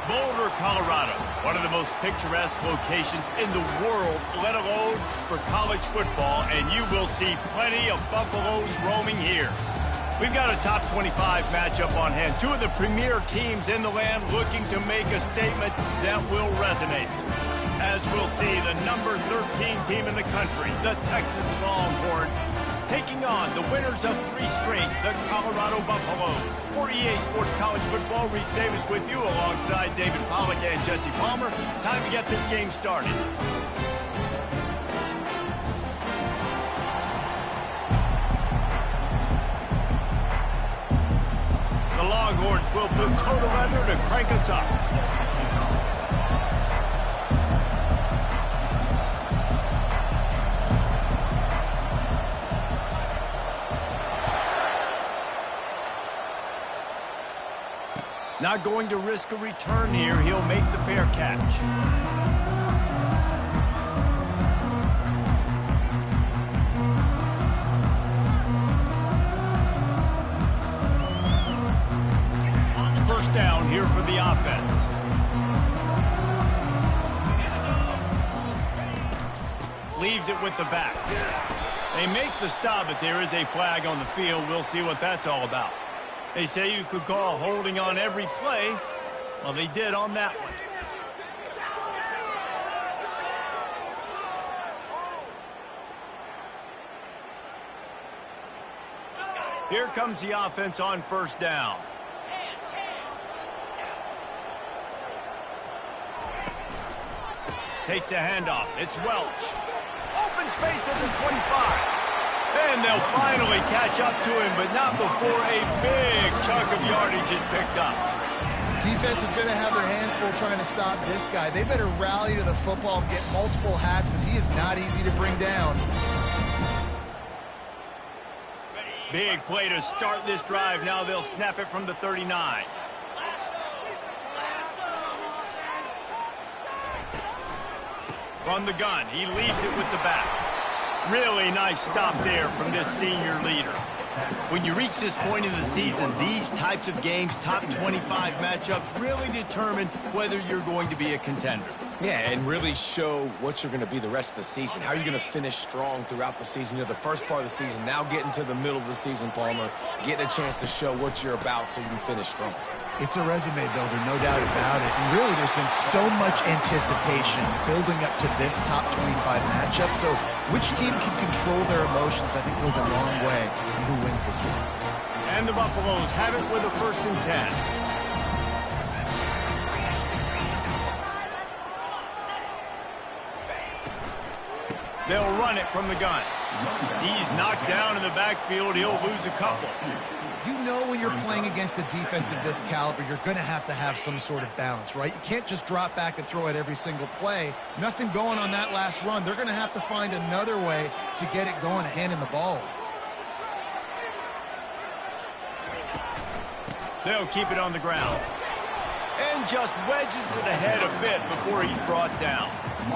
Boulder, Colorado, one of the most picturesque locations in the world, let alone for college football, and you will see plenty of Buffaloes roaming here. We've got a top 25 matchup on hand. Two of the premier teams in the land looking to make a statement that will resonate. As we'll see, the number 13 team in the country, the Texas Longhorns, taking on the winners of 3 straight, the Colorado Buffaloes. For EA Sports College Football, Reese Davis with you alongside David Pollack and Jesse Palmer. Time to get this game started. The Longhorns will put total leather to crank us up. Not going to risk a return here. He'll make the fair catch. First down here for the offense. Leaves it with the back. They make the stop, but there is a flag on the field. We'll see what that's all about. They say you could call holding on every play. Well, they did on that one. Here comes the offense on first down. Takes the handoff. It's Welch. Open space at the 25. And they'll finally catch up to him, but not before a big chunk of yardage is picked up. Defense is going to have their hands full trying to stop this guy. They better rally to the football and get multiple hats because he is not easy to bring down. Big play to start this drive. Now they'll snap it from the 39. From the gun, he leaves it with the back. Really nice stop there from this senior leader. When you reach this point in the season, these types of games, top 25 matchups, really determine whether you're going to be a contender. Yeah, and really show what you're going to be the rest of the season. How are you going to finish strong throughout the season? You know, the first part of the season, now getting to the middle of the season, Palmer, getting a chance to show what you're about so you can finish strong. It's a resume builder, no doubt about it. And really, there's been so much anticipation building up to this top 25 matchup. So which team can control their emotions, I think, goes a long way in who wins this one. And the Buffaloes have it with a 1st and 10. They'll run it from the gun. He's knocked down in the backfield. He'll lose a couple. You know when you're playing against a defense of this caliber, you're going to have some sort of balance, right? You can't just drop back and throw it every single play. Nothing going on that last run. They're going to have to find another way to get it going, handing the ball. They'll keep it on the ground. And just wedges it ahead a bit before he's brought down. You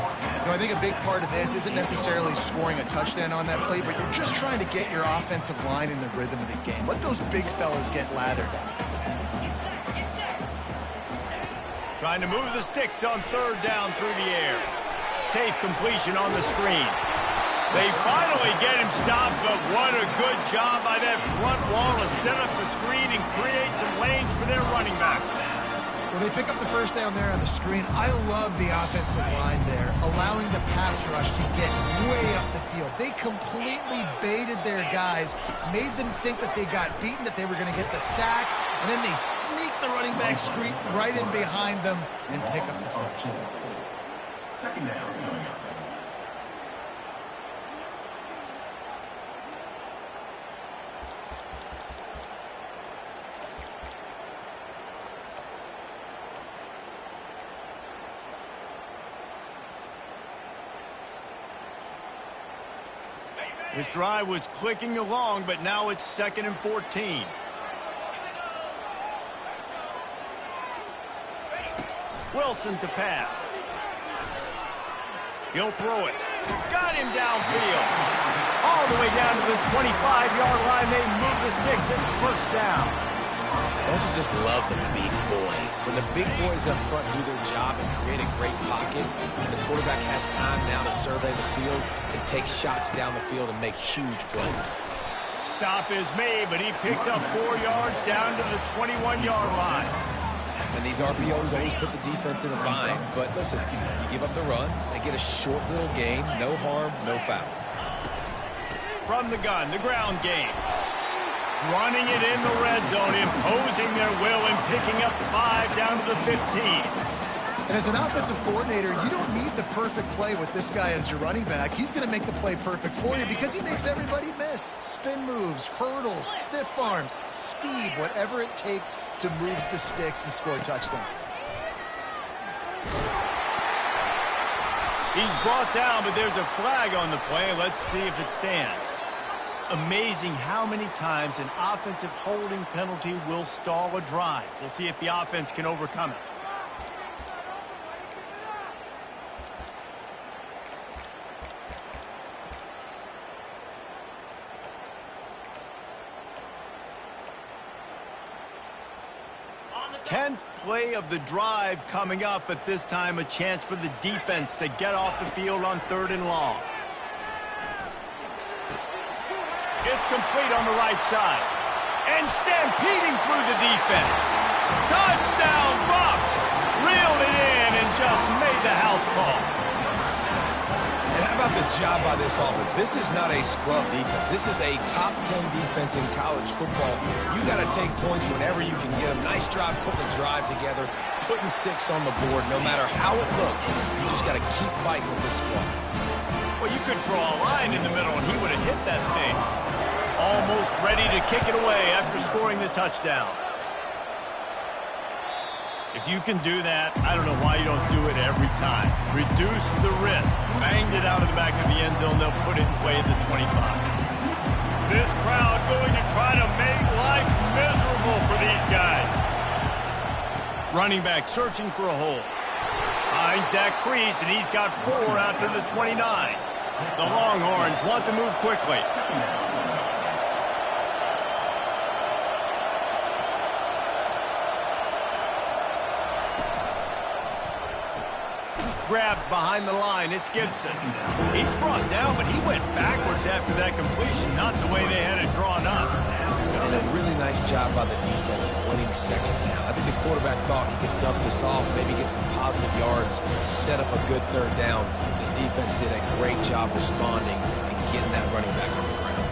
know, I think a big part of this isn't necessarily scoring a touchdown on that play, but you're just trying to get your offensive line in the rhythm of the game. Let those big fellas get lathered up. Trying to move the sticks on 3rd down through the air. Safe completion on the screen. They finally get him stopped, but what a good job by that front wall to set up the screen and create some lanes for their running back. Well, they pick up the 1st down there on the screen. I love the offensive line there, allowing the pass rush to get way up the field. They completely baited their guys, made them think that they got beaten, that they were going to get the sack, and then they sneak the running back screen right in behind them and pick up the 1st. 2nd down. This drive was clicking along, but now it's 2nd and 14. Wilson to pass. He'll throw it. Got him downfield. All the way down to the 25-yard line. They move the sticks. It's 1st down. Don't you just love the big boys? When the big boys up front do their job and create a great pocket, and the quarterback has time now to survey the field and take shots down the field and make huge plays. Stop is made, but he picks up 4 yards down to the 21-yard line. And these RPOs always put the defense in a bind. But listen, you give up the run, they get a short little gain, no harm, no foul. From the gun, the ground game. Running it in the red zone, imposing their will and picking up 5 down to the 15. And as an offensive coordinator, you don't need the perfect play with this guy as your running back. He's going to make the play perfect for you because he makes everybody miss. Spin moves, hurdles, stiff arms, speed, whatever it takes to move the sticks and score touchdowns. He's brought down, but there's a flag on the play. Let's see if it stands. Amazing how many times an offensive holding penalty will stall a drive. We'll see if the offense can overcome it. Tenth play of the drive coming up, but this time a chance for the defense to get off the field on 3rd and long. It's complete on the right side. And stampeding through the defense. Touchdown, Bucks! Reeled it in and just made the house call. And how about the job by this offense? This is not a scrub defense. This is a top 10 defense in college football. You got to take points whenever you can get them. Nice job putting the drive together, putting 6 on the board. No matter how it looks, you just got to keep fighting with this squad. Well, you could draw a line in the middle, and he would have hit that thing. Almost ready to kick it away after scoring the touchdown. If you can do that, I don't know why you don't do it every time. Reduce the risk. Banged it out of the back of the end zone. They'll put it in play at the 25. This crowd going to try to make life miserable for these guys. Running back searching for a hole. Finds Zach Priest, and he's got 4 out to the 29. The Longhorns want to move quickly. Grabbed behind the line. It's Gibson. He's brought down, but he went backwards after that completion, not the way they had it drawn up. And a really nice job by the defense winning 2nd down. I think the quarterback thought he could dump this off, maybe get some positive yards, set up a good 3rd down. The defense did a great job responding and getting that running back on the ground.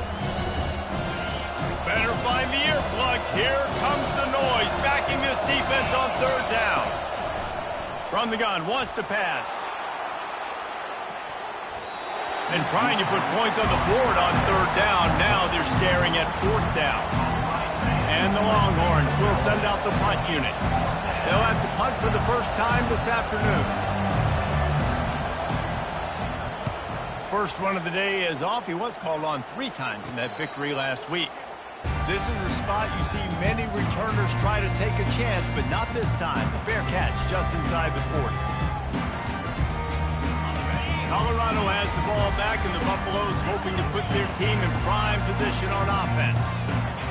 Better find the earplugs. Here comes the noise, backing this defense on 3rd down. From the gun, wants to pass. And trying to put points on the board on 3rd down. Now they're staring at 4th down. And the Longhorns will send out the punt unit. They'll have to punt for the first time this afternoon. First run of the day is off. He was called on 3 times in that victory last week. This is a spot you see many returners try to take a chance, but not this time. The fair catch just inside the 40. Colorado has the ball back, and the Buffaloes hoping to put their team in prime position on offense.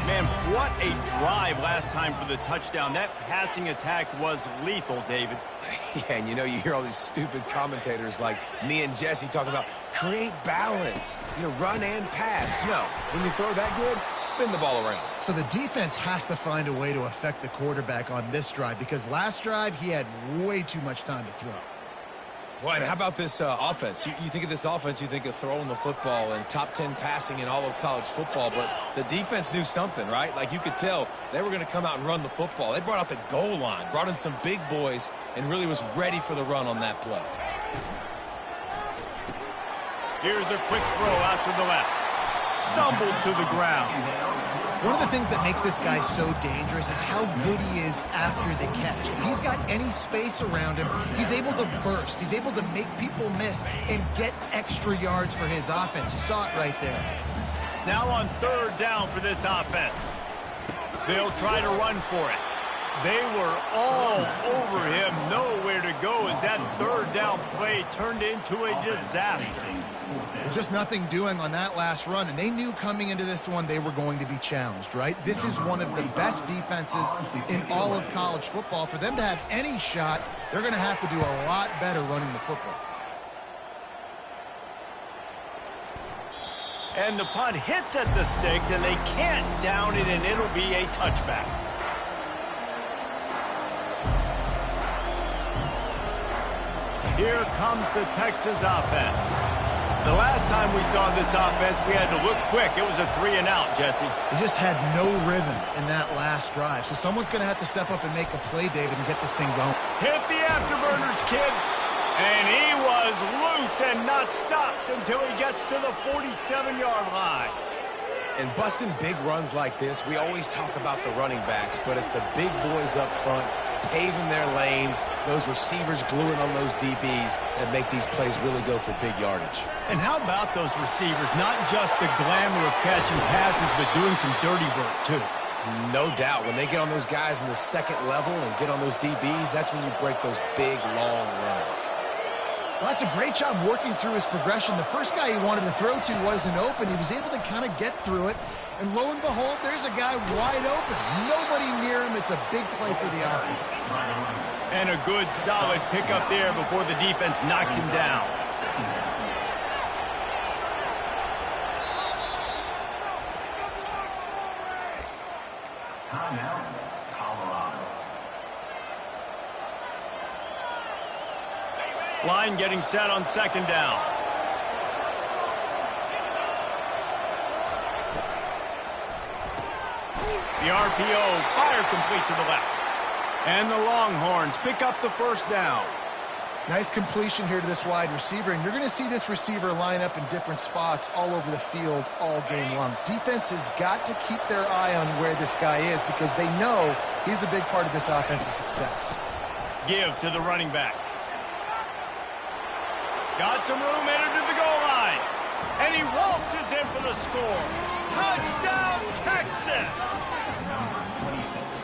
Man, what a drive last time for the touchdown. That passing attack was lethal, David. Yeah, and you hear all these stupid commentators like me and Jesse talking about create balance, run and pass. No, when you throw that good, spin the ball around. So the defense has to find a way to affect the quarterback on this drive because last drive he had way too much time to throw. Well, and how about this offense? You think of this offense, you think of throwing the football and top 10 passing in all of college football, but the defense knew something, right? Like you could tell they were going to come out and run the football. They brought out the goal line, brought in some big boys, and really was ready for the run on that play. Here's a quick throw out to the left. Stumbled to the ground. One of the things that makes this guy so dangerous is how good he is after the catch. If he's got any space around him, he's able to burst. He's able to make people miss and get extra yards for his offense. You saw it right there. Now on 3rd down for this offense. They'll try to run for it. They were all over him. Nowhere to go as that 3rd down play turned into a disaster. Just nothing doing on that last run, and they knew coming into this one they were going to be challenged, right? This is one of the best defenses in all of college football. For them to have any shot, they're going to have to do a lot better running the football. And the punt hits at the 6, and they can't down it, and it'll be a touchback. Here comes the Texas offense. The last time we saw this offense, we had to look quick. It was a 3-and-out, Jesse. They just had no rhythm in that last drive. So someone's going to have to step up and make a play, David, and get this thing going. Hit the afterburners, kid. And he was loose and not stopped until he gets to the 47-yard line. And busting big runs like this, we always talk about the running backs, but it's the big boys up front, paving their lanes, those receivers gluing on those DBs that make these plays really go for big yardage. And how about those receivers? Not just the glamour of catching passes, but doing some dirty work, too. No doubt. When they get on those guys in the second level and get on those DBs, that's when you break those big, long runs. Well, that's a great job working through his progression. The first guy he wanted to throw to wasn't open. He was able to kind of get through it. And lo and behold, there's a guy wide open. Nobody near him. It's a big play for the offense. And a good, solid pickup there before the defense knocks him down. Timeout, Colorado. Line getting set on second down. The RPO, fire complete to the left. And the Longhorns pick up the first down. Nice completion here to this wide receiver, and you're going to see this receiver line up in different spots all over the field all game long. Defense has got to keep their eye on where this guy is because they know he's a big part of this offense's success. Give to the running back. Got some room, entered to the goal line. And he waltzes in for the score. Touchdown, Texas!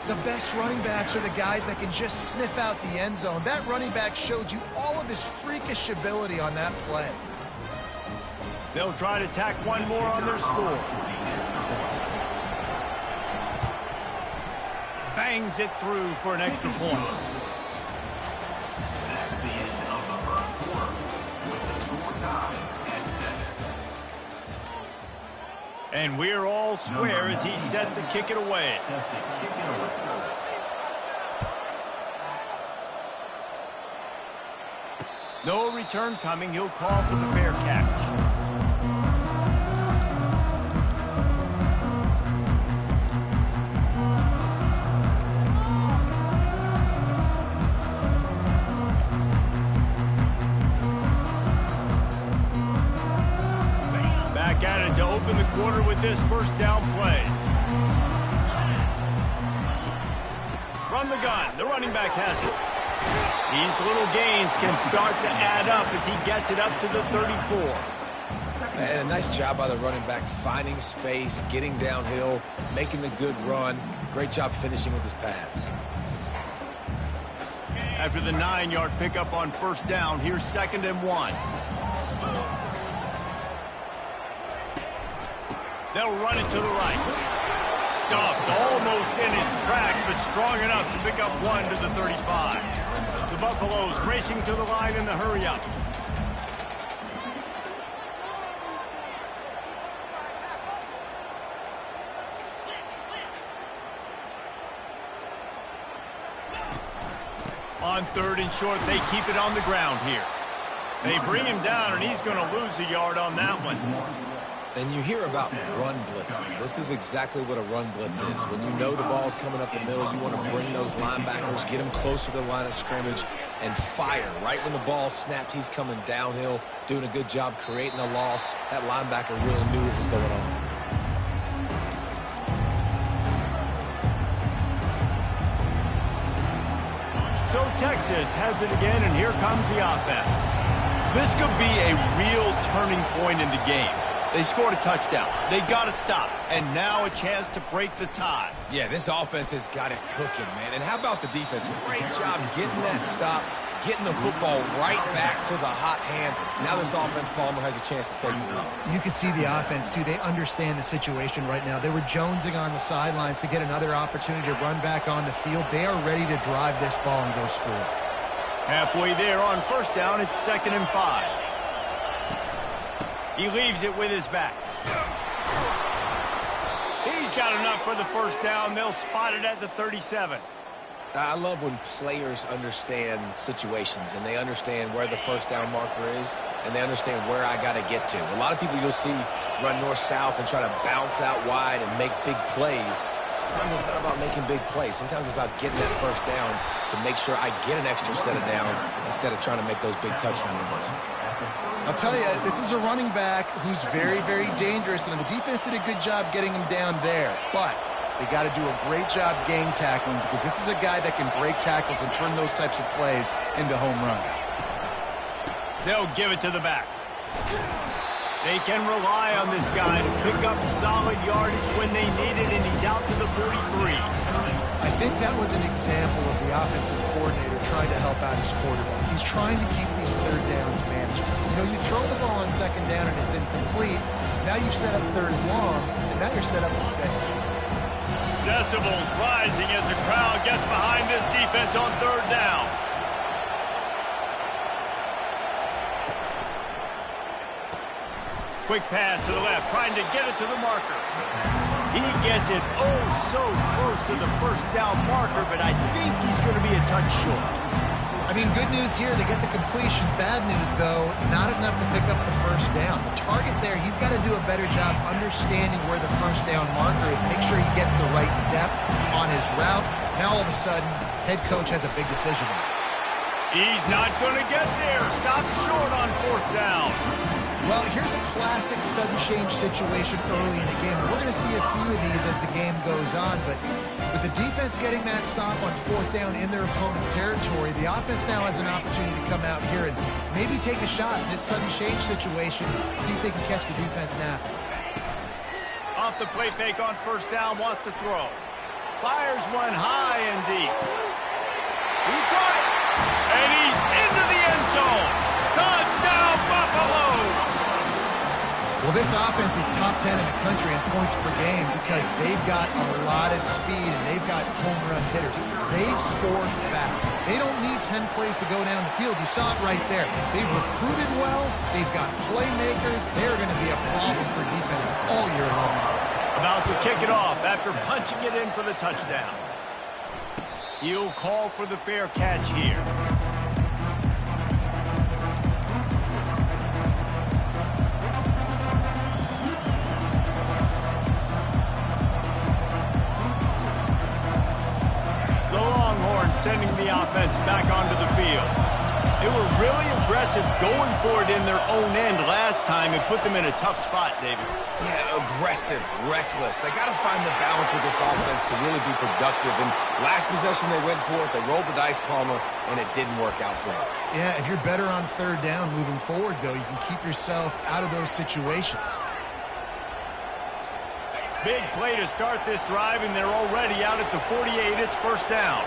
The best running backs are the guys that can just sniff out the end zone. That running back showed you all of his freakish ability on that play. They'll try to tack one more on their score. Bangs it through for an extra point. That's the end of the first quarter with the score tied at 7. And we're all square as he's set to kick it away. Set to kick it away. No return coming. He'll call for the fair catch. Back at it to open the quarter with this first down play. From the gun, the running back has it. These little gains can start to add up as he gets it up to the 34. And a nice job by the running back, finding space, getting downhill, making the good run. Great job finishing with his pads. After the 9-yard pickup on first down, here's 2nd and 1. They'll run it to the right. Stuffed almost in his tracks, but strong enough to pick up one to the 35. The Buffaloes racing to the line in the hurry-up. On 3rd and short, they keep it on the ground here. They bring him down, and he's going to lose a yard on that one. And you hear about run blitzes. This is exactly what a run blitz is. When you know the ball's coming up the middle, you want to bring those linebackers, get them closer to the line of scrimmage, and fire. Right when the ball snapped, he's coming downhill, doing a good job creating a loss. That linebacker really knew what was going on. So Texas has it again, and here comes the offense. This could be a real turning point in the game. They scored a touchdown. They got to stop. And now a chance to break the tie. Yeah, this offense has got it cooking, man. And how about the defense? Great job getting that stop, getting the football right back to the hot hand. Now this offense, Palmer, has a chance to take the lead. You can see the offense, too. They understand the situation right now. They were jonesing on the sidelines to get another opportunity to run back on the field. They are ready to drive this ball and go score. Halfway there on first down, it's 2nd and 5. He leaves it with his back. He's got enough for the first down. They'll spot it at the 37. I love when players understand situations and they understand where the first down marker is and they understand where I got to get to. A lot of people you'll see run north-south and try to bounce out wide and make big plays. Sometimes it's not about making big plays. Sometimes it's about getting that first down to make sure I get an extra set of downs instead of trying to make those big touchdown runs. I'll tell you, this is a running back who's very, very dangerous, and the defense did a good job getting him down there. But they got to do a great job game tackling because this is a guy that can break tackles and turn those types of plays into home runs. They'll give it to the back. They can rely on this guy to pick up solid yardage when they need it, and he's out to the 43. I think that was an example of the offensive coordinator trying to help out his quarterback. He's trying to keep these third downs manageable. You know, you throw the ball on second down and it's incomplete. Now you've set up third and long, and now you're set up to fail. Decibels rising as the crowd gets behind this defense on third down. Quick pass to the left, trying to get it to the marker. He gets it oh so close to the first down marker, but I think he's going to be a touch short. I mean, good news here, they get the completion. Bad news, though, not enough to pick up the first down. The target there, he's got to do a better job understanding where the first down marker is, make sure he gets the right depth on his route. Now, all of a sudden, head coach has a big decision. He's not going to get there. Stop short on fourth down. Well, here's a classic sudden change situation early in the game. We're going to see a few of these as the game goes on, but with the defense getting that stop on fourth down in their opponent territory, the offense now has an opportunity to come out here and maybe take a shot in this sudden change situation, see if they can catch the defense napping. Off the play fake on first down, wants to throw. Fires one high and deep. He caught it, and he's into the end zone. Touchdown, Buffaloes! Well, this offense is top 10 in the country in points per game because they've got a lot of speed and they've got home run hitters. They score fast. They don't need 10 plays to go down the field. You saw it right there. They've recruited well. They've got playmakers. They're going to be a problem for defense all year long. About to kick it off after punching it in for the touchdown. He'll call for the fair catch here. Sending the offense back onto the field. They were really aggressive going for it in their own end last time and put them in a tough spot, David. Yeah, aggressive, reckless. They got to find the balance with this offense to really be productive. And last possession they went for it, they rolled the dice, Palmer, and it didn't work out for them. Yeah, if you're better on third down moving forward, though, you can keep yourself out of those situations. Big play to start this drive, and they're already out at the 48. It's first down.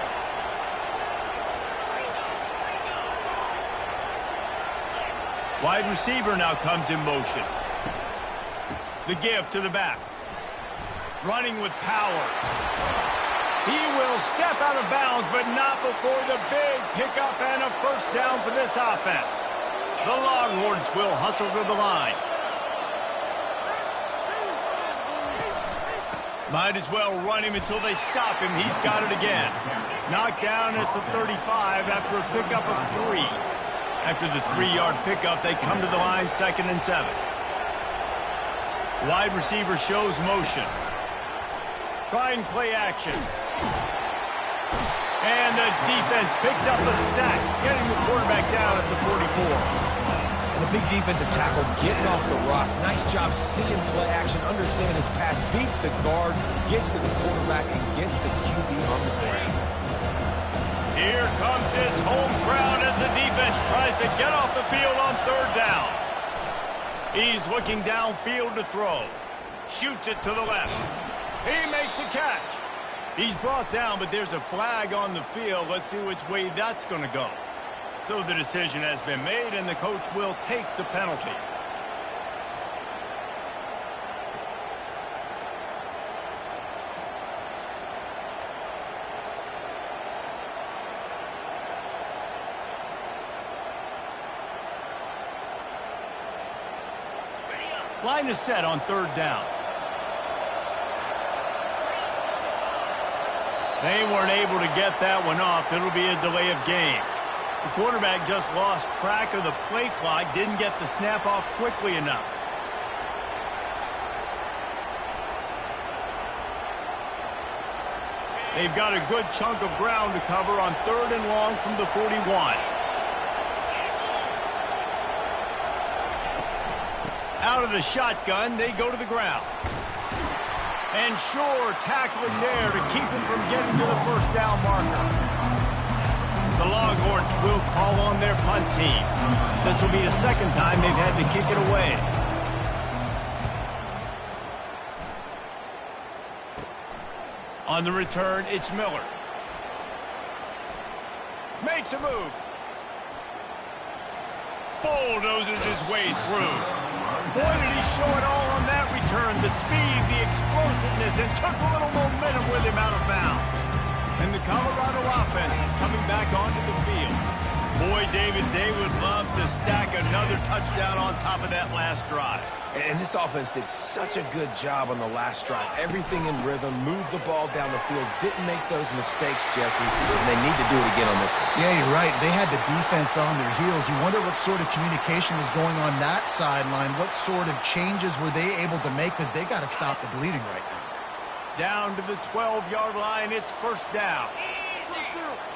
Wide receiver now comes in motion. The give to the back. Running with power. He will step out of bounds, but not before the big pickup and a first down for this offense. The Longhorns will hustle to the line. Might as well run him until they stop him. He's got it again. Knocked down at the 35 after a pickup of 3. After the 3-yard pickup, they come to the line, 2nd and 7. Wide receiver shows motion. Trying play action. And the defense picks up a sack, getting the quarterback down at the 44. And the big defensive tackle getting off the rock. Nice job seeing play action, understand his pass, beats the guard, gets to the quarterback, and gets the QB on the ground. Here comes his home crowd as the defense tries to get off the field on third down. He's looking downfield to throw. Shoots it to the left. He makes a catch. He's brought down, but there's a flag on the field. Let's see which way that's going to go. So the decision has been made, and the coach will take the penalty. Line is set on third down. They weren't able to get that one off. It'll be a delay of game. The quarterback just lost track of the play clock, didn't get the snap off quickly enough. They've got a good chunk of ground to cover on 3rd and long from the 41. Out of the shotgun, they go to the ground. And sure, tackling there to keep him from getting to the first down marker. The Longhorns will call on their punt team. This will be the second time they've had to kick it away. On the return, it's Miller. Makes a move. Bulldozes his way through. Boy, did he show it all on that return. The speed, the explosiveness, and took a little momentum with him out of bounds. And the Colorado offense is coming back onto the field. Boy, David, they would love to stack another touchdown on top of that last drive. And this offense did such a good job on the last drive. Everything in rhythm, moved the ball down the field, didn't make those mistakes, Jesse. And they need to do it again on this one. Yeah, you're right. They had the defense on their heels. You wonder what sort of communication was going on that sideline. What sort of changes were they able to make? Because they got to stop the bleeding right now. Down to the 12-yard line, it's first down.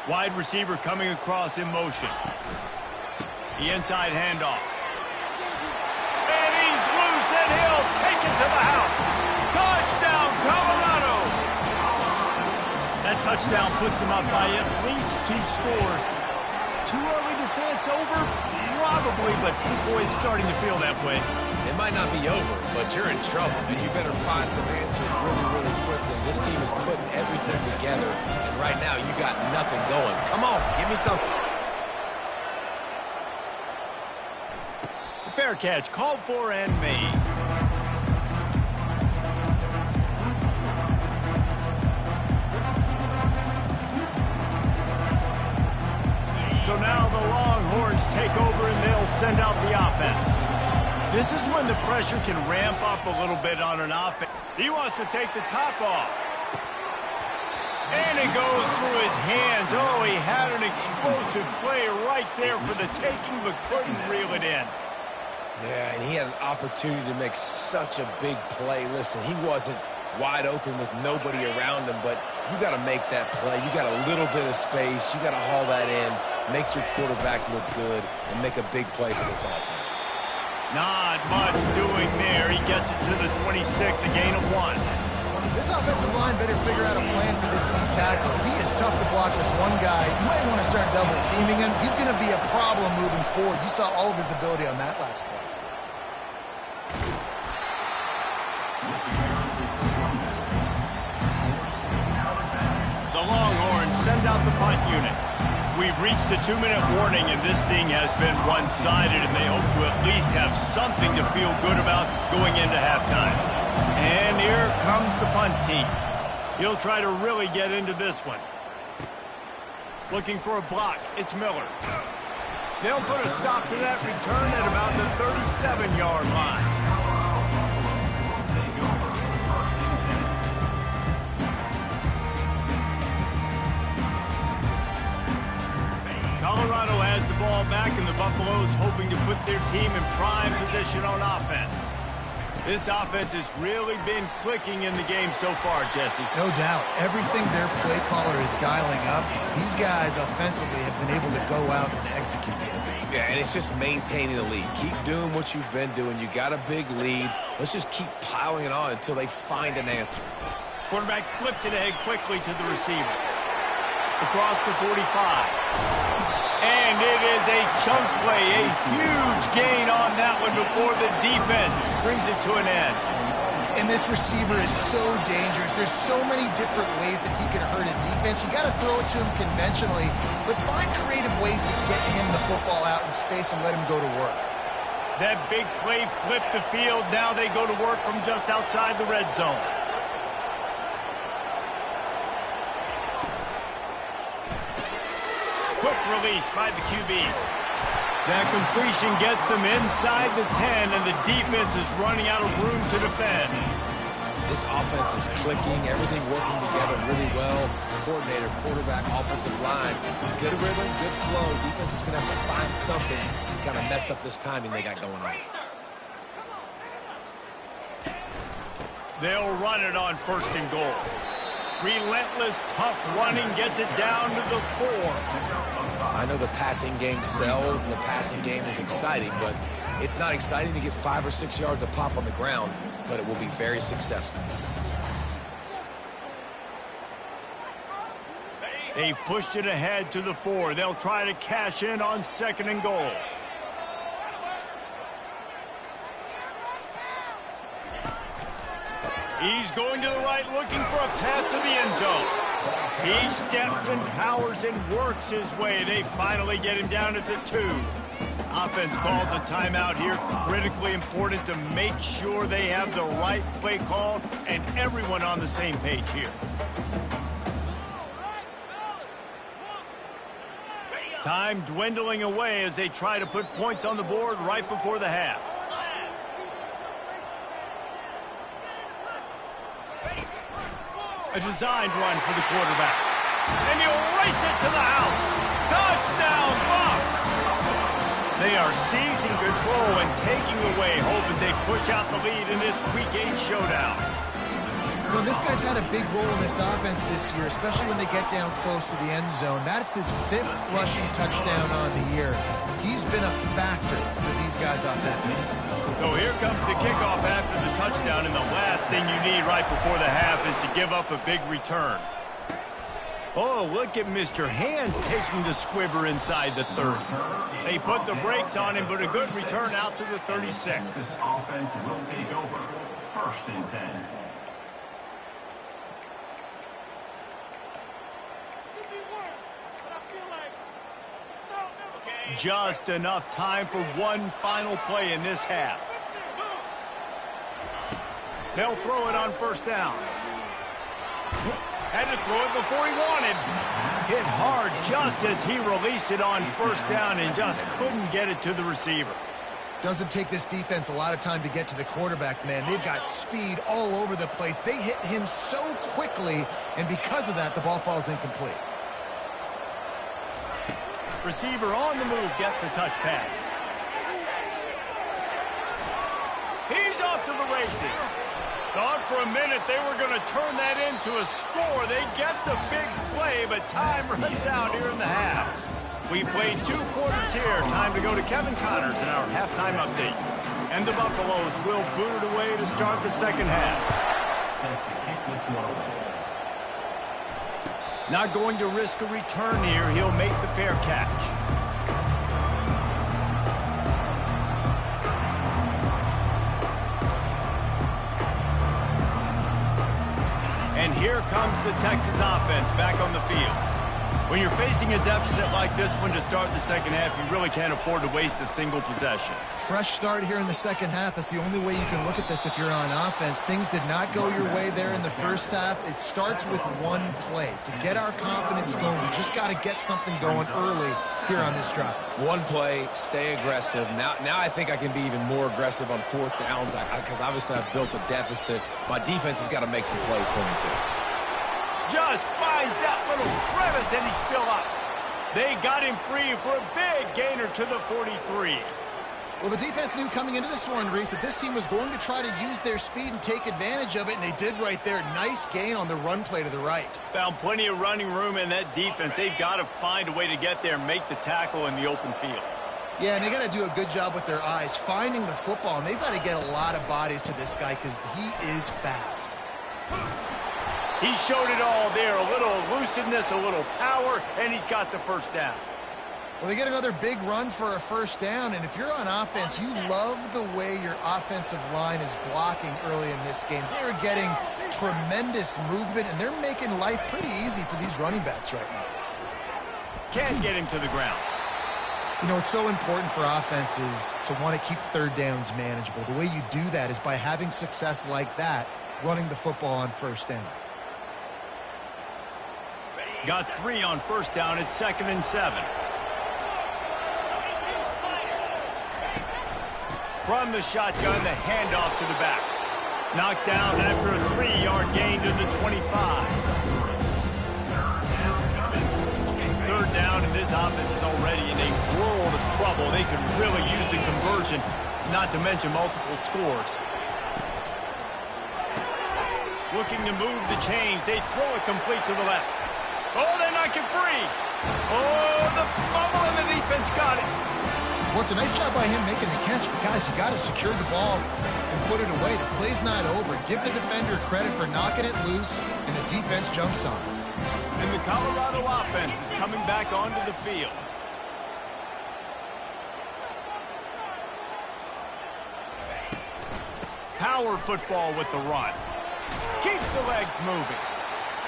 Wide receiver coming across in motion. The inside handoff. And he's loose, and he'll take it to the house. Touchdown, Colorado! That touchdown puts them up by at least 2 scores. Too early to say it's over? Probably, but boy, it's starting to feel that way. It might not be over, but you're in trouble, and you better find some answers really, really quickly. This team is putting everything together, and right now you got nothing going. Come on, give me something. Fair catch, called for and made. So now the Longhorns take over and they'll send out the offense. This is when the pressure can ramp up a little bit on an offense. He wants to take the top off. And it goes through his hands. Oh, he had an explosive play right there for the taking, but couldn't reel it in. Yeah, and he had an opportunity to make such a big play. Listen, he wasn't wide open with nobody around him, but you got to make that play. You got a little bit of space. You got to haul that in, make your quarterback look good, and make a big play for this offense. Not much doing there. He gets it to the 26, a gain of 1. This offensive line better figure out a plan for this deep tackle. He is tough to block with one guy. You might want to start double teaming him. He's going to be a problem moving forward. You saw all of his ability on that last play. The Longhorns send out the punt unit. We've reached the 2-minute warning, and this thing has been one-sided, and they hope to at least have something to feel good about going into halftime. And here comes the punt team. He'll try to really get into this one. Looking for a block. It's Miller. They'll put a stop to that return at about the 37-yard line. Colorado has the ball back, and the Buffaloes hoping to put their team in prime position on offense. This offense has really been clicking in the game so far, Jesse. No doubt. Everything their play caller is dialing up, these guys offensively have been able to go out and execute it. Yeah, and it's just maintaining the lead. Keep doing what you've been doing. You got a big lead. Let's just keep piling it on until they find an answer. Quarterback flips it ahead quickly to the receiver. Across the 45. And it is a chunk play, a huge gain on that one before the defense brings it to an end. And this receiver is so dangerous. There's so many different ways that he can hurt a defense. You got to throw it to him conventionally, but find creative ways to get him the football out in space and let him go to work. That big play flipped the field. Now they go to work from just outside the red zone. Quick release by the QB. That completion gets them inside the 10, and the defense is running out of room to defend. This offense is clicking, everything working together really well. coordinator, quarterback, offensive line. Good rhythm, good flow. Defense is going to have to find something to kind of mess up this timing they got going on. They'll run it on 1st and goal. Relentless, tough running gets it down to the 4. I know the passing game sells and the passing game is exciting, but it's not exciting to get 5 or 6 yards a pop on the ground, but it will be very successful. They've pushed it ahead to the 4. They'll try to cash in on 2nd and goal. He's going to the right, looking for a path to the end zone. He steps and powers and works his way. They finally get him down at the 2. Offense calls a timeout here. Critically important to make sure they have the right play call and everyone on the same page here. Time dwindling away as they try to put points on the board right before the half. A designed run for the quarterback. And he'll race it to the house. Touchdown, Bucs! They are seizing control and taking away hope as they push out the lead in this Week 8 showdown. Well, this guy's had a big role in this offense this year, especially when they get down close to the end zone. That's his 5th rushing touchdown on the year. He's been a factor for these guys offensively. So here comes the kickoff after the touchdown, and the last thing you need right before the half is to give up a big return. Oh, look at Mr. Hands taking the squibber inside the 30. They put the brakes on him, but a good return out to the 36. This offense will take over. 1st and 10. Just enough time for one final play in this half. They'll throw it on 1st down. Had to throw it before he wanted. Hit hard just as he released it on 1st down and just couldn't get it to the receiver. Doesn't take this defense a lot of time to get to the quarterback, man. They've got speed all over the place. They hit him so quickly, and because of that, the ball falls incomplete. Receiver on the move gets the touch pass. He's off to the races. Thought for a minute they were going to turn that into a score. They get the big play, but time runs out here in the half. We played 2 quarters here. Time to go to Kevin Connors in our halftime update. And the Buffaloes will boot it away to start the 2nd half. Set to kick this one away. Not going to risk a return here. He'll make the fair catch. And here comes the Texas offense back on the field. When you're facing a deficit like this one to start the 2nd half, you really can't afford to waste a single possession. Fresh start here in the 2nd half. That's the only way you can look at this if you're on offense. Things did not go your way there in the 1st half. It starts with one play. To get our confidence going, we just got to get something going early here on this drive. One play, stay aggressive. Now I think I can be even more aggressive on 4th downs because obviously I've built a deficit. My defense has got to make some plays for me too. Just finds that little crevice, and he's still up. They got him free for a big gainer to the 43. Well, the defense knew coming into this one, Reese, that this team was going to try to use their speed and take advantage of it, and they did right there. Nice gain on the run play to the right. Found plenty of running room in that defense. They've got to find a way to get there and make the tackle in the open field. Yeah, and they got to do a good job with their eyes, finding the football, and they've got to get a lot of bodies to this guy because he is fast. He showed it all there, a little elusiveness, a little power, and he's got the 1st down. Well, they get another big run for a 1st down, and if you're on offense, you love the way your offensive line is blocking early in this game. They're getting tremendous movement, and they're making life pretty easy for these running backs right now. Can't get him to the ground. You know, it's so important for offenses to want to keep 3rd downs manageable. The way you do that is by having success like that, running the football on 1st down. Got 3 on 1st down at 2nd and 7. From the shotgun, the handoff to the back. Knocked down after a 3-yard gain to the 25. a conversion, not to mention multiple scores. Looking to move the chains. They throw it complete to the left. Oh, they knock it free. Oh, the fumble, and the defense got it. Well, it's a nice job by him making the catch, but guys, you got to secure the ball and put it away. The play's not over. Give the defender credit for knocking it loose, and the defense jumps on it. And the Colorado offense is coming back onto the field. Power football with the run. Keeps the legs moving.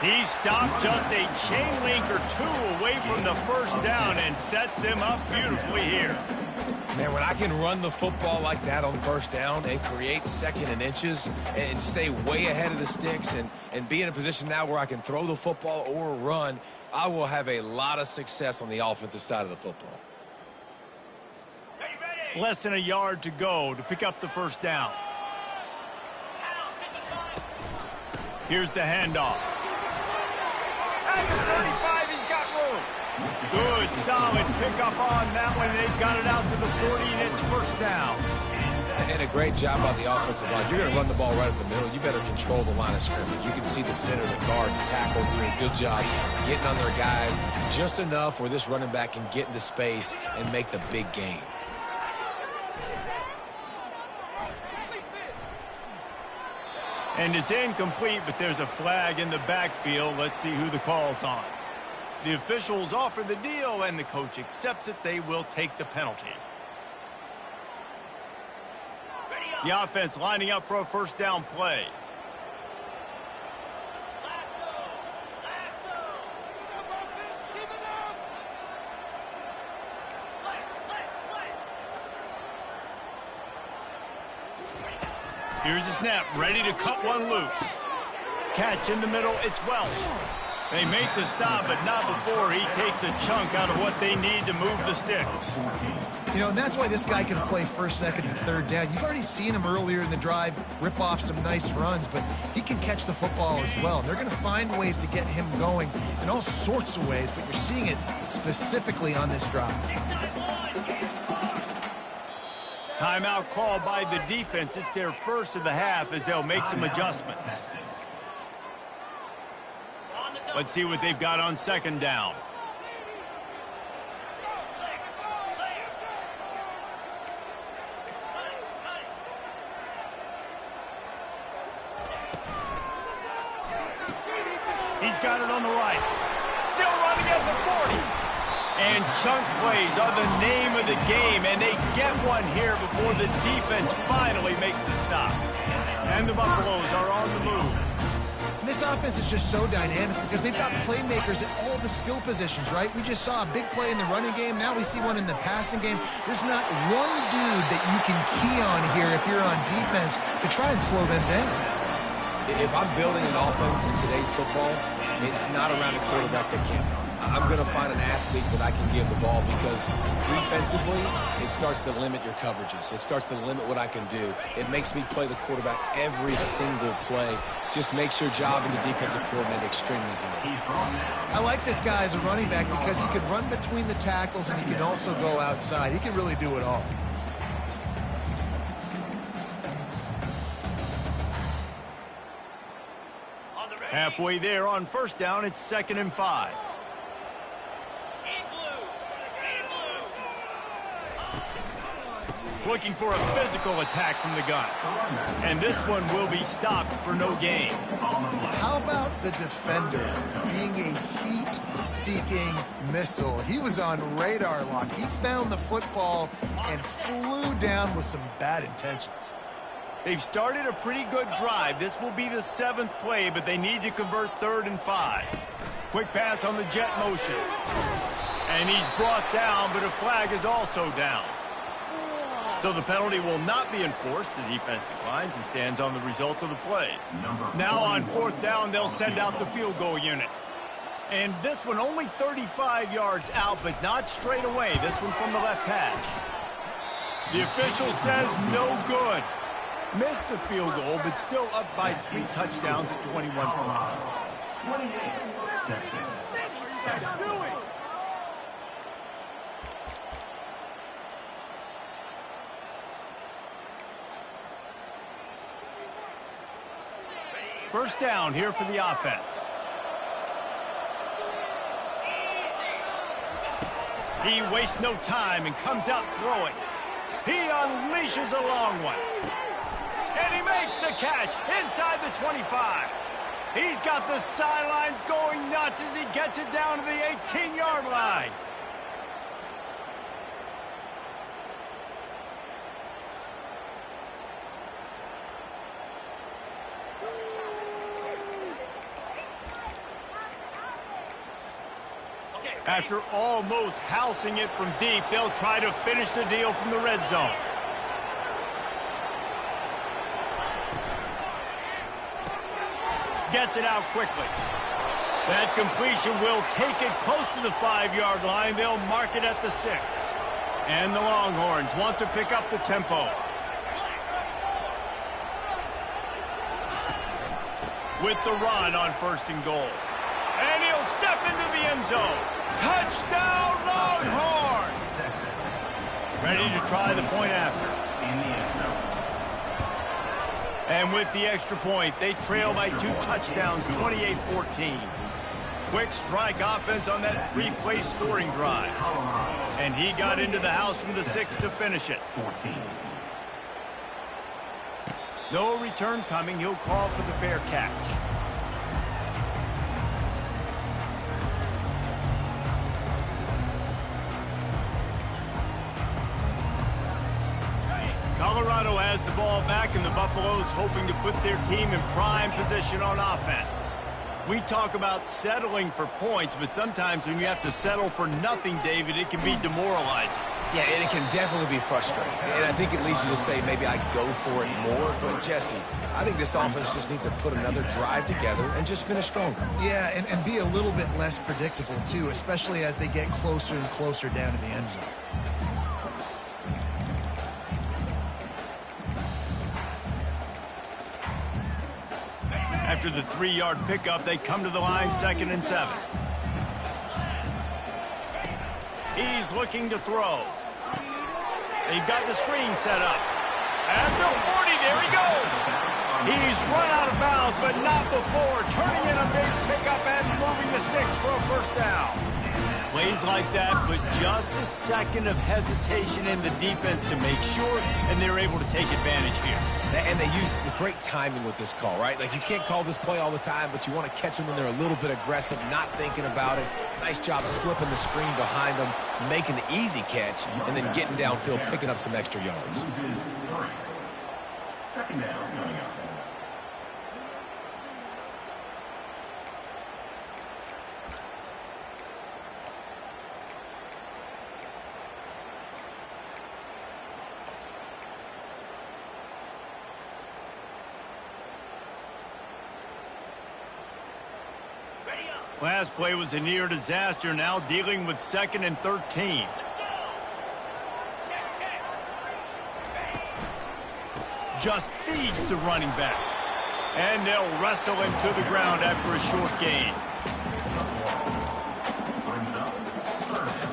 He stopped just a chain link or two away from the first down and sets them up beautifully here. Man, when I can run the football like that on first down and create second and inches and stay way ahead of the sticks and be in a position now where I can throw the football or run, I will have a lot of success on the offensive side of the football. Less than a yard to go to pick up the first down. Here's the handoff. At the 35, he's got room. Good, solid pickup on that one. They've got it out to the 40, and it's first down. And a great job by the offensive line. You're going to run the ball right up the middle. You better control the line of scrimmage. You can see the center, the guard, the tackles doing a good job getting on their guys just enough where this running back can get into space and make the big game. And it's incomplete, but there's a flag in the backfield. Let's see who the call's on. The officials offer the deal, and the coach accepts it. They will take the penalty. The offense lining up for a first down play. Here's the snap, ready to cut one loose. Catch in the middle, it's Welsh. They make the stop, but not before he takes a chunk out of what they need to move the sticks. You know, and that's why this guy can play first, second, and third down. You've already seen him earlier in the drive rip off some nice runs, but he can catch the football as well. And they're going to find ways to get him going in all sorts of ways, but you're seeing it specifically on this drive. Timeout called by the defense. It's their first of the half as they'll make some adjustments. Let's see what they've got on second down. He's got it on the right. Still running at the 40. And chunk plays are the name of the game, and they get one here before the defense finally makes the stop. And the Buffaloes are on the move. And this offense is just so dynamic because they've got playmakers at all the skill positions, right? We just saw a big play in the running game. Now we see one in the passing game. There's not one dude that you can key on here if you're on defense to try and slow them down. If I'm building an offense in today's football, it's not around a quarterback that can't run. I'm going to find an athlete that I can give the ball because defensively, it starts to limit your coverages. It starts to limit what I can do. It makes me play the quarterback every single play. Just makes your job as a defensive coordinator extremely hard. I like this guy as a running back because he can run between the tackles and he can also go outside. He can really do it all. Halfway there on first down, it's 2nd and 5. Looking for a physical attack from the gun. And this one will be stopped for no gain. How about the defender being a heat-seeking missile? He was on radar lock. He found the football and flew down with some bad intentions. They've started a pretty good drive. This will be the 7th play, but they need to convert 3rd and 5. Quick pass on the jet motion. And he's brought down, but a flag is also down. So the penalty will not be enforced. The defense declines and stands on the result of the play. Now on 4th down, they'll send out the field goal unit. And this one only 35 yards out, but not straight away. This one from the left hash. The official says no good. Missed the field goal, but still up by 3 touchdowns at 21 points. 28, Texas. First down here for the offense. He wastes no time and comes out throwing. He unleashes a long one. And he makes the catch inside the 25. He's got the sidelines going nuts as he gets it down to the 18-yard line. After almost housing it from deep, they'll try to finish the deal from the red zone. Gets it out quickly. That completion will take it close to the 5-yard line. They'll mark it at the 6. And the Longhorns want to pick up the tempo. With the run on 1st and goal. And he'll step into the end zone. Touchdown, Longhorns! Ready to try the point after. In the end zone. And with the extra point, they trail by 2 touchdowns, 28-14. Quick strike offense on that replay scoring drive. And he got into the house from the 6 to finish it. 14. No return coming. He'll call for the fair catch. Colorado has the ball back, and the Buffaloes hoping to put their team in prime position on offense. We talk about settling for points, but sometimes when you have to settle for nothing, David, it can be demoralizing. Yeah, and it can definitely be frustrating. And I think it leads you to say maybe I go for it more. But, Jesse, I think this offense just needs to put another drive together and just finish stronger. Yeah, and be a little bit less predictable, too, especially as they get closer and closer down to the end zone. After the 3-yard pickup, they come to the line 2nd and 7. He's looking to throw. They've got the screen set up. At the 40, there he goes. He's run out of bounds, but not before turning in a big pickup and moving the sticks for a first down. Plays like that, but just a second of hesitation in the defense to make sure, and they're able to take advantage here. And they use the great timing with this call, right? Like, you can't call this play all the time, but you want to catch them when they're a little bit aggressive, not thinking about it. Nice job slipping the screen behind them, making the easy catch, and then getting downfield, picking up some extra yards. Loses 3. 2nd down coming up. Last play was a near disaster, now dealing with 2nd and 13. Just feeds the running back. And they'll wrestle him to the ground after a short gain. Brings up 3rd.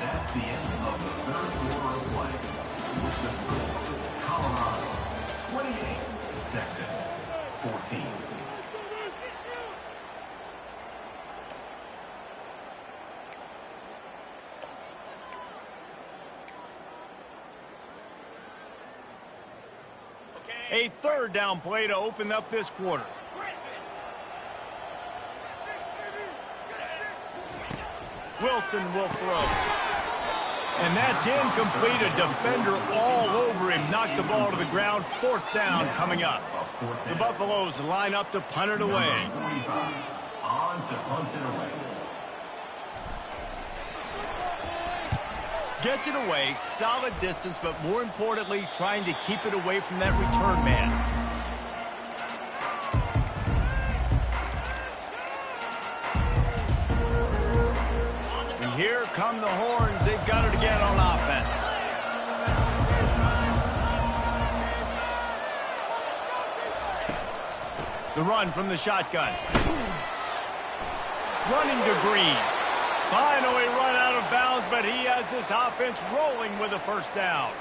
That's the end of the 3rd quarter of play. With the score, Colorado 28, Texas 14. A 3rd down play to open up this quarter. Wilson will throw. And that's incomplete. A defender all over him. Knocked the ball to the ground. 4th down coming up. The Buffaloes line up to punt it away. 45. On to punt it away. Gets it away. Solid distance, but more importantly, trying to keep it away from that return man. Here come the Horns. They've got it again on offense. The run from the shotgun. Running to Green. Finally run out of bounds, but he has this offense rolling with a first down.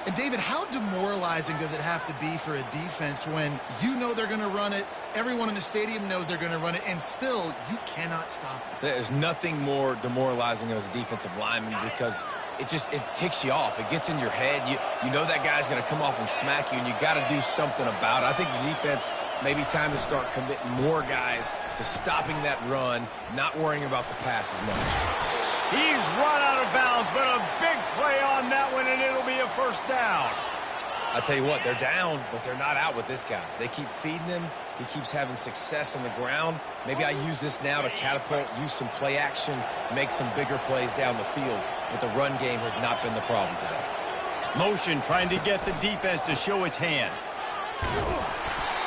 And David, how demoralizing does it have to be for a defense when you know they're going to run it, everyone in the stadium knows they're going to run it, and still you cannot stop it? There's nothing more demoralizing as a defensive lineman because it ticks you off. It gets in your head. You know that guy's going to come off and smack you, and you got to do something about it. I think the defense, maybe time to start committing more guys to stopping that run, not worrying about the pass as much. He's run out of bounds, but a big play on that one, and it'll be a first down. I tell you what, they're down, but they're not out with this guy. They keep feeding him. He keeps having success on the ground. Maybe I use this now to catapult, use some play action, make some bigger plays down the field. But the run game has not been the problem today. Motion trying to get the defense to show its hand.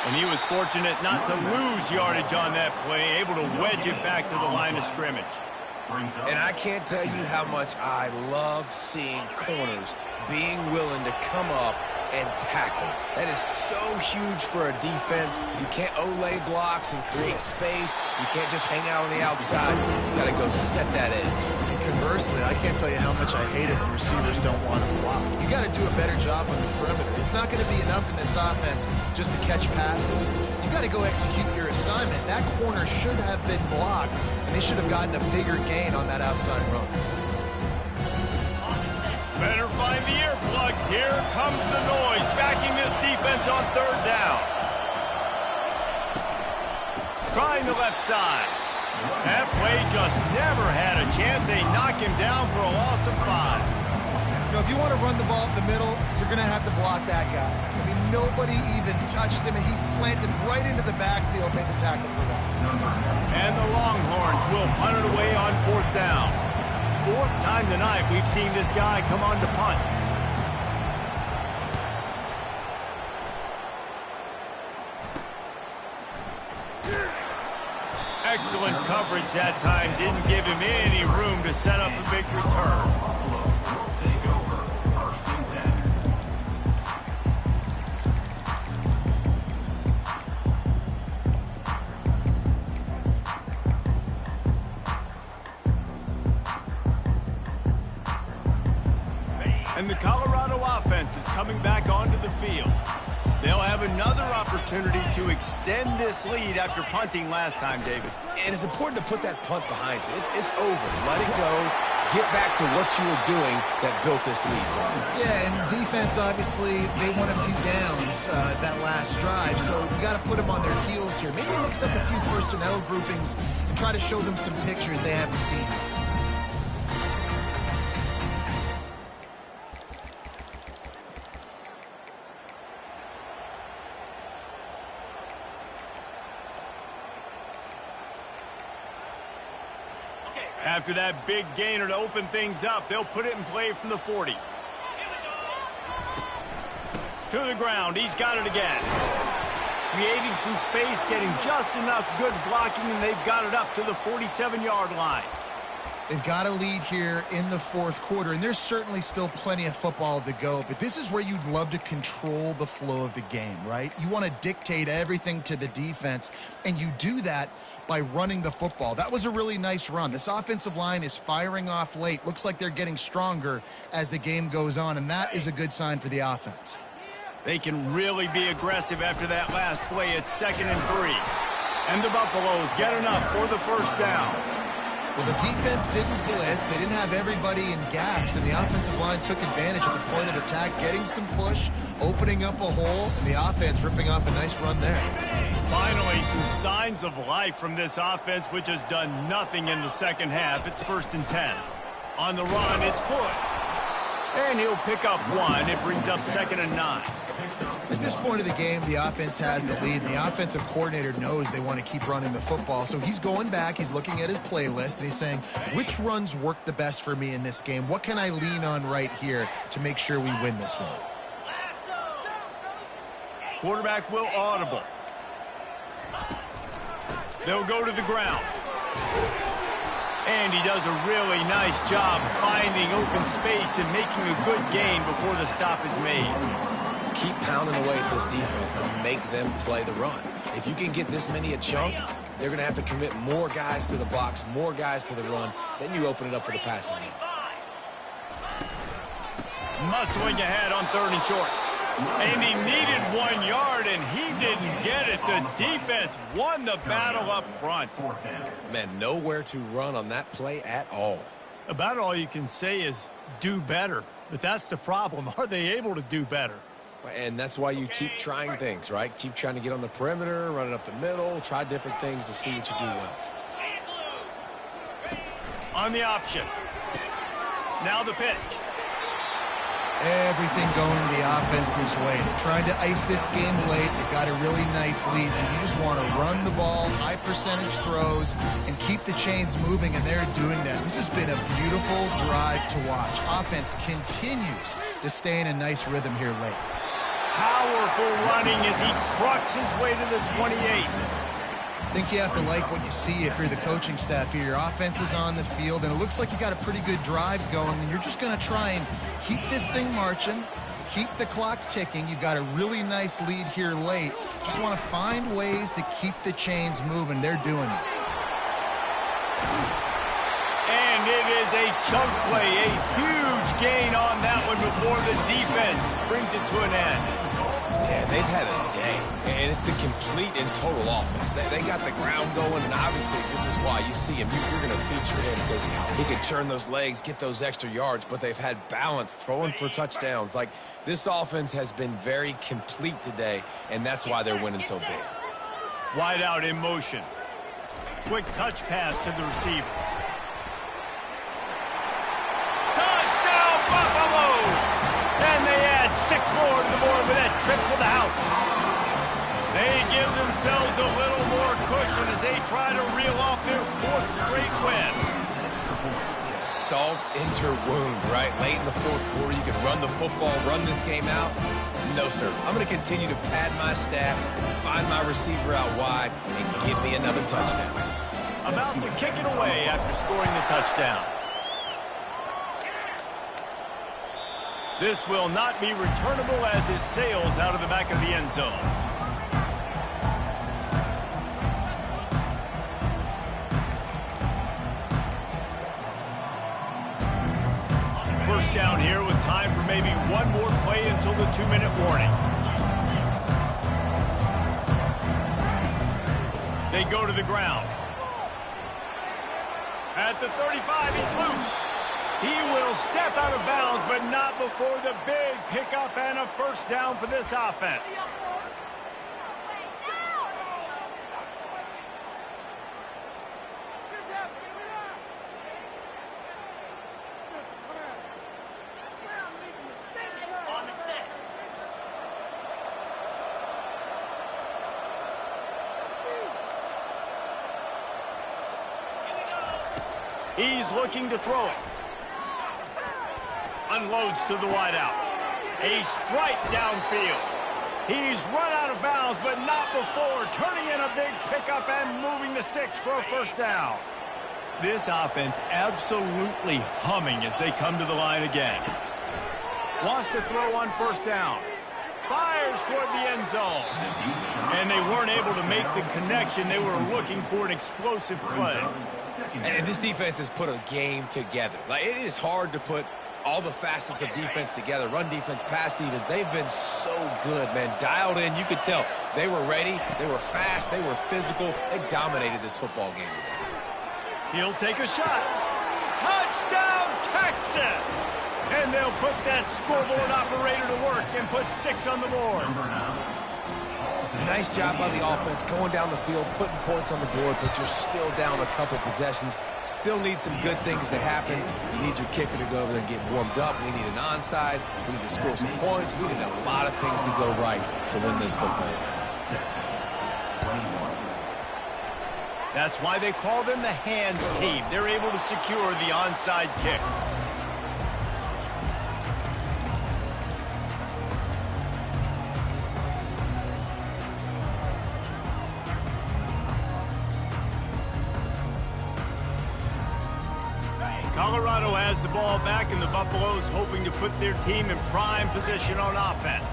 And he was fortunate not to lose yardage on that play, able to wedge it back to the line of scrimmage. And I can't tell you how much I love seeing corners being willing to come up and tackle. That is so huge for a defense. You can't olay blocks and create space. You can't just hang out on the outside. You got to go set that edge. And conversely, I can't tell you how much I hate it when receivers don't want to block. You got to do a better job on the perimeter. It's not going to be enough in this offense just to catch passes. You got to go execute your assignment. That corner should have been blocked, and they should have gotten a bigger gain on that outside run. Better find the earplugs. Here comes the noise, backing this defense on third down. Trying the left side. That play just never had a chance. They knock him down for a loss of 5. You know, if you want to run the ball up the middle, you're going to have to block that guy. I mean, nobody even touched him, and he slanted right into the backfield, made the tackle for loss. And the Longhorns will punt it away on fourth down. Fourth time tonight we've seen this guy come on to punt. Excellent coverage that time. Didn't give him any room to set up a big return. Take over, 1st and 10. And the Colorado offense is coming back onto the field. They'll have another opportunity to extend this lead after punting last time, David. And it's important to put that punt behind you. It's over. Let it go. Get back to what you were doing that built this lead. Yeah, and defense, obviously, they won a few downs that last drive, so you got to put them on their heels here. Maybe mix up a few personnel groupings and try to show them some pictures they haven't seen. After that big gainer to open things up, they'll put it in play from the 40. To the ground, he's got it again. Creating some space, getting just enough good blocking, and they've got it up to the 47-yard line. They've got a lead here in the fourth quarter, and there's certainly still plenty of football to go, but this is where you'd love to control the flow of the game, right? You want to dictate everything to the defense, and you do that by running the football. That was a really nice run. This offensive line is firing off late. Looks like they're getting stronger as the game goes on, and that is a good sign for the offense. They can really be aggressive after that last play. It's 2nd and 3. And the Buffaloes get enough for the first down. Well, the defense didn't blitz. They didn't have everybody in gaps, and the offensive line took advantage at the point of attack, getting some push, opening up a hole, and the offense ripping off a nice run there. Finally, some signs of life from this offense, which has done nothing in the second half. It's 1st and 10. On the run, it's Hood. And he'll pick up 1. It brings up 2nd and 9. At this point of the game, the offense has the lead, and the offensive coordinator knows they want to keep running the football. So he's going back, he's looking at his playlist, and he's saying, which runs work the best for me in this game? What can I lean on right here to make sure we win this one? Quarterback will audible. They'll go to the ground. And he does a really nice job finding open space and making a good gain before the stop is made. keep pounding away at this defense and make them play the run. If you can get this many a chunk, they're going to have to commit more guys to the box, more guys to the run. Then you open it up for the passing game. Muscling ahead on 3rd and short. And he needed 1 yard, and he didn't get it. The defense won the battle up front. Man, nowhere to run on that play at all. About all you can say is do better. But that's the problem. Are they able to do better? And that's why you keep trying things, right? Keep trying to get on the perimeter, run it up the middle, try different things to see what you do well. On the option. Now the pitch. Everything going the offense's way. They're trying to ice this game late. They've got a really nice lead, so you just want to run the ball, high percentage throws, and keep the chains moving, and they're doing that. This has been a beautiful drive to watch. Offense continues to stay in a nice rhythm here late. Powerful running as he trucks his way to the 28. I think you have to like what you see if you're the coaching staff here. Your offense is on the field, and it looks like you got a pretty good drive going, and you're just going to try and keep this thing marching, keep the clock ticking. You've got a really nice lead here late. Just want to find ways to keep the chains moving. They're doing it. And it is a chunk play, a huge gain on that one before the defense brings it to an end. Yeah, they've had a day, and it's the complete and total offense. They got the ground going, and obviously this is why you see him. You're going to feature him because he can turn those legs, get those extra yards, but they've had balance, throwing for touchdowns. Like, this offense has been very complete today, and that's why they're winning so big. Wide out in motion. Quick touch pass to the receiver. Touchdown, Buffaloes! And they add 6 more to the board with that trip to the house. They give themselves a little more cushion as they try to reel off their 4th straight win. Yeah, salt into wound, right? Late in the 4th quarter, you can run the football, run this game out. No, sir. I'm going to continue to pad my stats, find my receiver out wide, and give me another touchdown. About to kick it away after scoring the touchdown. This will not be returnable as it sails out of the back of the end zone. First down here with time for maybe one more play until the 2-minute warning. They go to the ground. At the 35, he's loose. He will step out of bounds, but not before the big pickup and a first down for this offense. He's looking to throw it. Unloads to the wideout. A strike downfield. He's run out of bounds, but not before turning in a big pickup and moving the sticks for a first down. This offense absolutely humming as they come to the line again. Wants to throw on first down. Fires toward the end zone. And they weren't able to make the connection. They were looking for an explosive play. And this defense has put a game together. Like, it is hard to put all the facets of defense together. Run defense, pass defense. They've been so good, man. Dialed in. You could tell they were ready. They were fast. They were physical. They dominated this football game today. He'll take a shot. Touchdown, Texas! And they'll put that scoreboard operator to work and put 6 on the board. Nice job by the offense going down the field, putting points on the board, but you're still down a couple possessions. Still need some good things to happen. You need your kicker to go over there and get warmed up. We need an onside. We need to score some points. We need a lot of things to go right to win this football game. That's why they call them the hands team. They're able to secure the onside kick. Colorado has the ball back, and the Buffaloes hoping to put their team in prime position on offense.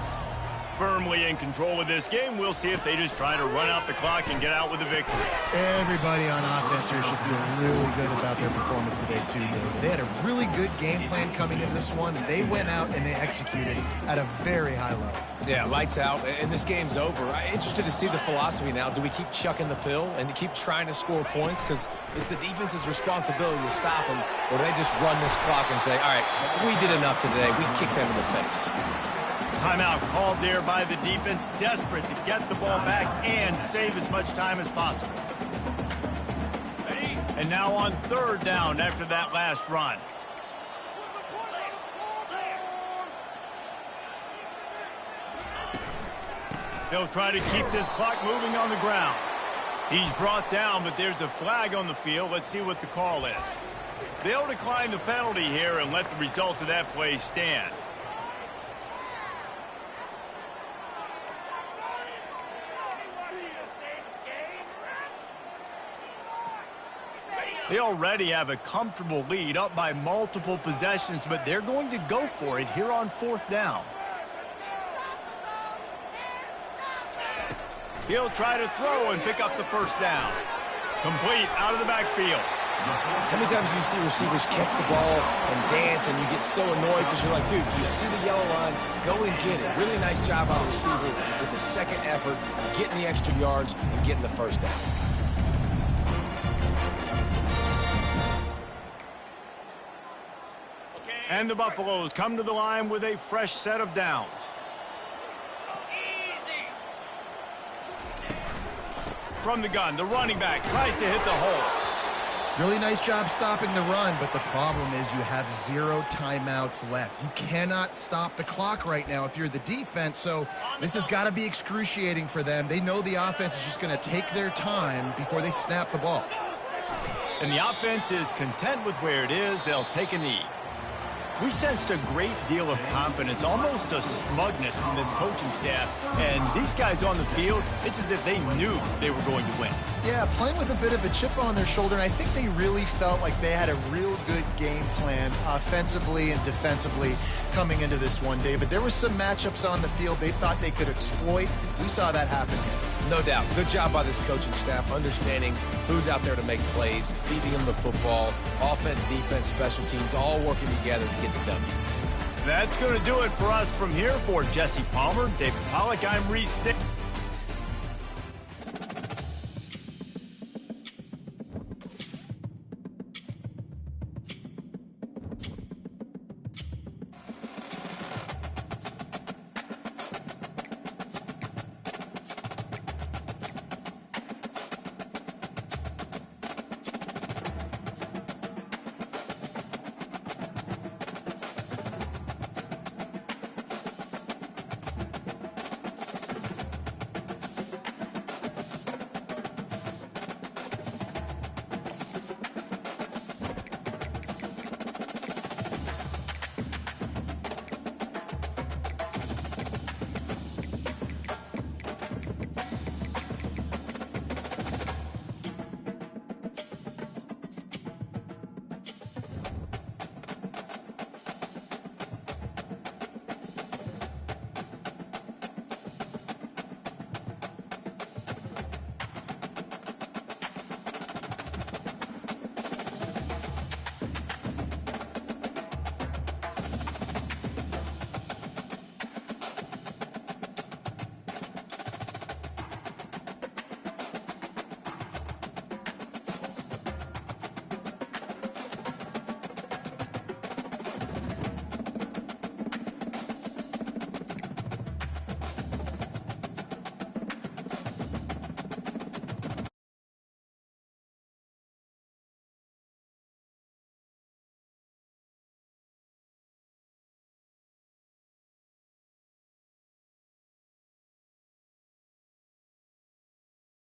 Firmly in control of this game. We'll see if they just try to run out the clock and get out with a victory. Everybody on offense here should feel really good about their performance today, too, David. They had a really good game plan coming into this one, and they went out and they executed at a very high level. Yeah, lights out, and this game's over. I'm interested to see the philosophy now. Do we keep chucking the pill and keep trying to score points? Because it's the defense's responsibility to stop them, or do they just run this clock and say, all right, we did enough today. We kick them in the face. Timeout called there by the defense, desperate to get the ball back and save as much time as possible. And now on third down after that last run. They'll try to keep this clock moving on the ground. He's brought down, but there's a flag on the field. Let's see what the call is. They'll decline the penalty here and let the result of that play stand. They already have a comfortable lead, up by multiple possessions, but they're going to go for it here on fourth down. He'll try to throw and pick up the first down. Complete out of the backfield. How many times do you see receivers catch the ball and dance and you get so annoyed because you're like, dude, you see the yellow line, go and get it. Really nice job by the receiver with the second effort, getting the extra yards and getting the first down. And the Buffaloes come to the line with a fresh set of downs. From the gun, the running back tries to hit the hole. Really nice job stopping the run, but the problem is you have 0 timeouts left. You cannot stop the clock right now if you're the defense, so this has got to be excruciating for them. They know the offense is just going to take their time before they snap the ball. And the offense is content with where it is. They'll take a knee. We sensed a great deal of confidence, almost a smugness from this coaching staff. And these guys on the field, it's as if they knew they were going to win. Yeah, playing with a bit of a chip on their shoulder, and I think they really felt like they had a real good game plan offensively and defensively coming into this one, David. There were some matchups on the field they thought they could exploit. We saw that happen here. No doubt. Good job by this coaching staff, understanding who's out there to make plays, feeding them the football, offense, defense, special teams, all working together to get the W. That's going to do it for us from here. For Jesse Palmer, David Pollack, I'm Reese Stick.